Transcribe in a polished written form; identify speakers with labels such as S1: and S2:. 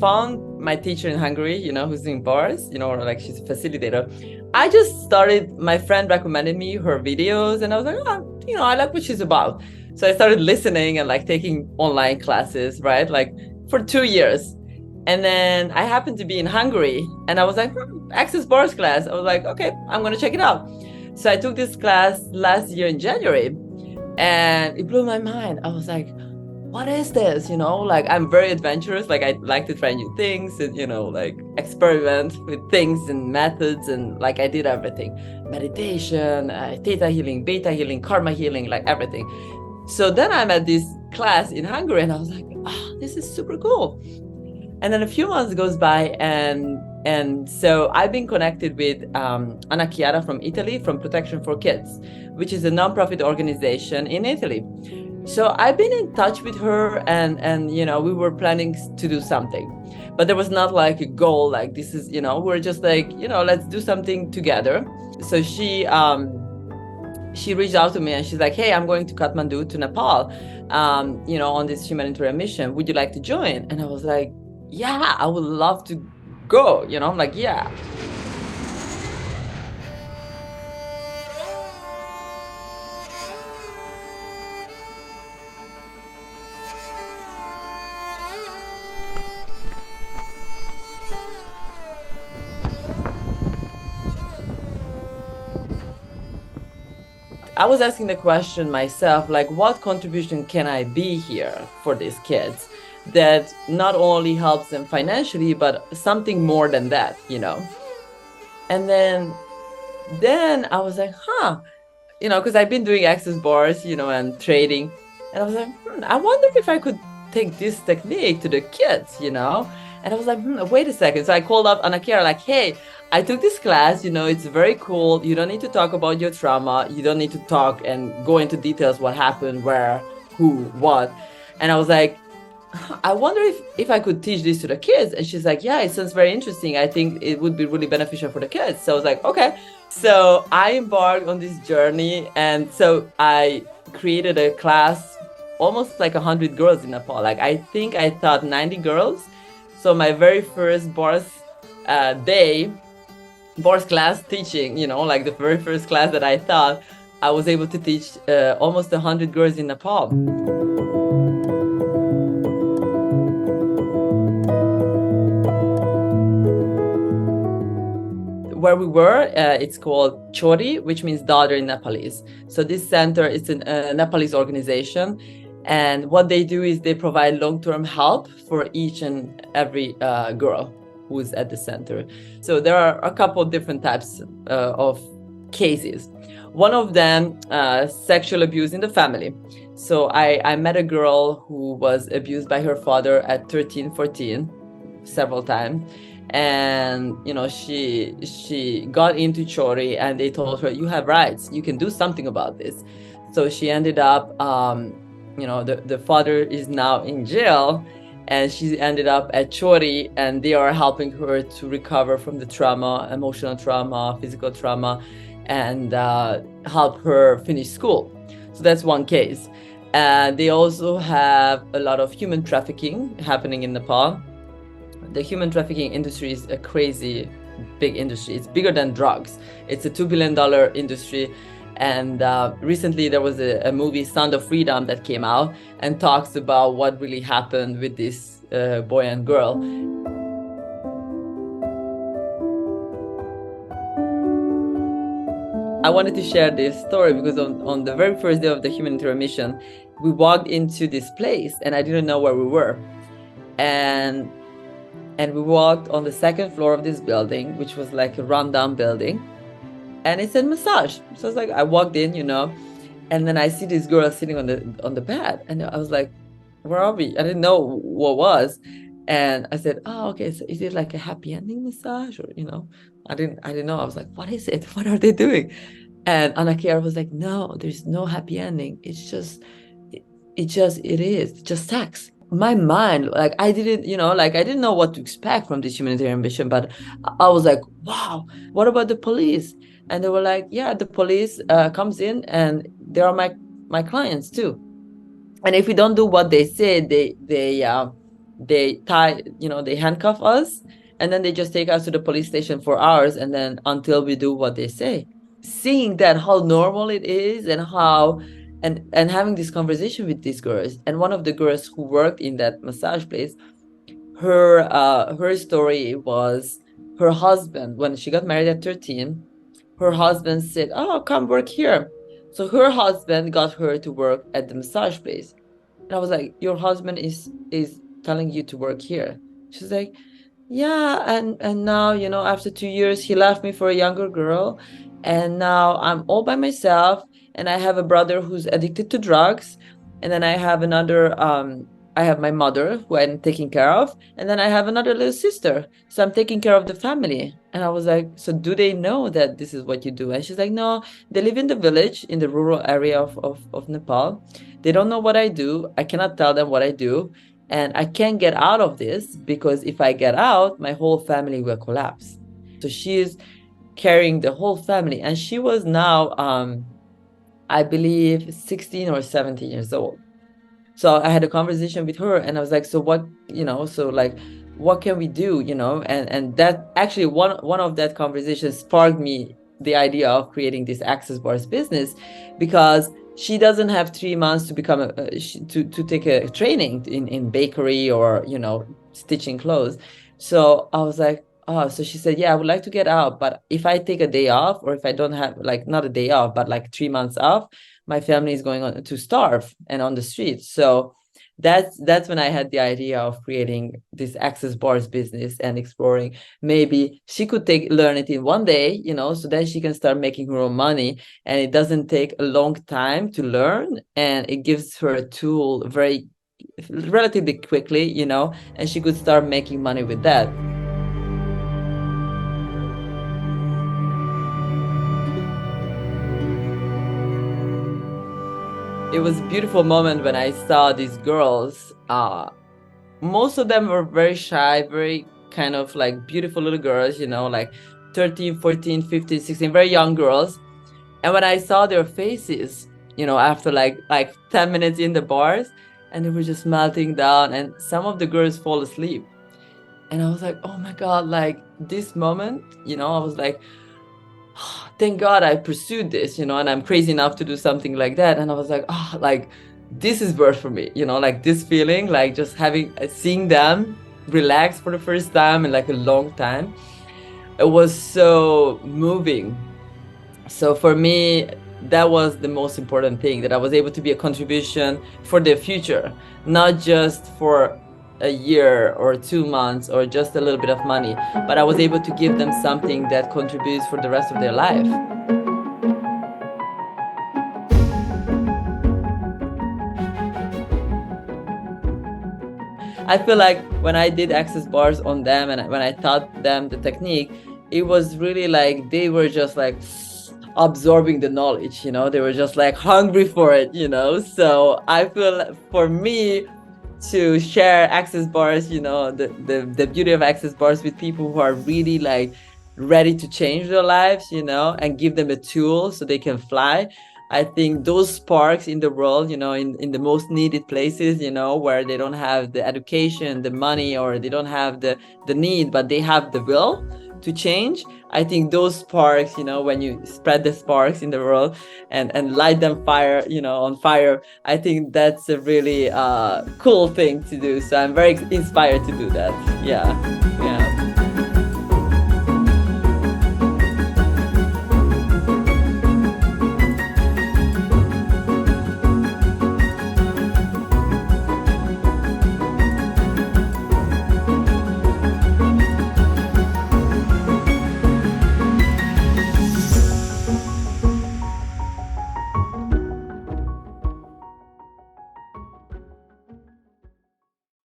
S1: found my teacher in Hungary, who's doing bars, like she's a facilitator. I just started, my friend recommended me her videos and I was like, I like what she's about. So I started listening and like taking online classes, right? Like for 2 years. And then I happened to be in Hungary and I was like, Access Bars class. I was like, okay, I'm going to check it out. So I took this class last year in January and it blew my mind. I was like, what is this? Like I'm very adventurous. Like I like to try new things and, like experiment with things and methods. And like I did everything, meditation, theta healing, beta healing, karma healing, like everything. So then I'm at this class in Hungary and I was like, this is super cool. And then a few months goes by and so I've been connected with Anna Chiara from Italy, from Protection for Kids, which is a nonprofit organization in Italy. So I've been in touch with her and we were planning to do something, but there was not like a goal, like this is, we're just like, let's do something together. So she reached out to me and she's like, hey, I'm going to Kathmandu, to Nepal, on this humanitarian mission. Would you like to join? And I was like, yeah, I would love to go, I'm like, yeah. I was asking the question myself, like, what contribution can I be here for these kids that not only helps them financially, but something more than that, And then I was like, because I've been doing access bars, and trading. And I was like, I wonder if I could take this technique to the kids, And I was like, wait a second. So I called up Anna Chiara, like, hey, I took this class, it's very cool. You don't need to talk about your trauma. You don't need to talk and go into details what happened, where, who, what. And I was like, I wonder if I could teach this to the kids. And she's like, yeah, it sounds very interesting. I think it would be really beneficial for the kids. So I was like, okay. So I embarked on this journey. And so I created a class, almost like 100 girls in Nepal. Like I think I taught 90 girls. So my very first bars class teaching, like the very first class that I taught, I was able to teach almost 100 girls in Nepal. Where we were, it's called Chori, which means daughter in Nepalese. So this center is a Nepalese organization. And what they do is they provide long-term help for each and every girl who's at the center. So there are a couple of different types of cases. One of them, sexual abuse in the family. So I met a girl who was abused by her father at 13, 14, several times. And, she got into Chori and they told her, you have rights, you can do something about this. So she ended up, the father is now in jail and she ended up at Chori and they are helping her to recover from the trauma, emotional trauma, physical trauma, and help her finish school. So that's one case. They also have a lot of human trafficking happening in Nepal. The human trafficking industry is a crazy big industry. It's bigger than drugs. It's a $2 billion industry. And recently there was a movie, Sound of Freedom, that came out and talks about what really happened with this boy and girl. I wanted to share this story because on the very first day of the humanitarian mission, we walked into this place and I didn't know where we were. And we walked on the second floor of this building, which was like a rundown building. And it said massage. So it's like I walked in, and then I see this girl sitting on the bed. And I was like, where are we? I didn't know what was. And I said, oh, okay, so is it like a happy ending massage? Or, I didn't know. I was like, what is it? What are they doing? And Anna Chiara was like, no, there's no happy ending. It's just, it is just sex. My mind, like I didn't know what to expect from this humanitarian mission, but I was like, wow, what about the police? And they were like, yeah, the police comes in and they are my clients too. And if we don't do what they say, they they tie, they handcuff us, and then they just take us to the police station for hours, and then until we do what they say. Seeing that how normal it is, and how and having this conversation with these girls, and one of the girls who worked in that massage place, her story was her husband, when she got married at 13, her husband said, "Oh, come work here." So her husband got her to work at the massage place. And I was like, "Your husband is telling you to work here?" She's like, "Yeah, and now, after 2 years, he left me for a younger girl, and now I'm all by myself, and I have a brother who's addicted to drugs, and then I have my mother who I'm taking care of, and then I have another little sister, so I'm taking care of the family." And I was like, "So do they know that this is what you do?" And she's like, "No, they live in the village, in the rural area of Nepal. They don't know what I do. I cannot tell them what I do. And I can't get out of this, because if I get out, my whole family will collapse." So she's carrying the whole family. And she was now, I believe, 16 or 17 years old. So I had a conversation with her, and I was like, "So what, what can we do?" And that actually, one of that conversations sparked me the idea of creating this access bars business, because she doesn't have 3 months to become to take a training in bakery or stitching clothes. So I was like, "Oh," so she said, "Yeah, I would like to get out, but if I take a day off, or if I don't have, like, not a day off, but like 3 months off, my family is going on to starve and on the streets." So that's when I had the idea of creating this access bars business and exploring, maybe she could learn it in one day, so then she can start making her own money, and it doesn't take a long time to learn, and it gives her a tool very relatively quickly, and she could start making money with that. It was a beautiful moment when I saw these girls. Most of them were very shy, very kind of like beautiful little girls, like 13, 14, 15, 16, very young girls. And when I saw their faces, after like 10 minutes in the bars, and they were just melting down, and some of the girls fall asleep. And I was like, "Oh my God," like this moment, I was like, "Thank God I pursued this, and I'm crazy enough to do something like that." And I was like, "Oh, like this is worth for me," like this feeling, like just seeing them relax for the first time in like a long time. It was so moving. So for me, that was the most important thing, that I was able to be a contribution for their future, not just for a year or 2 months or just a little bit of money, but I was able to give them something that contributes for the rest of their life. I feel like when I did access bars on them, and when I taught them the technique, it was really like they were just like absorbing the knowledge, they were just like hungry for it, So I feel, for me, to share access bars, the beauty of access bars with people who are really like ready to change their lives, and give them a tool so they can fly. I think those sparks in the world, in the most needed places, where they don't have the education, the money, or they don't have the need, but they have the will to change. I think those sparks, when you spread the sparks in the world and light them on fire, I think that's a really cool thing to do. So I'm very inspired to do that. Yeah.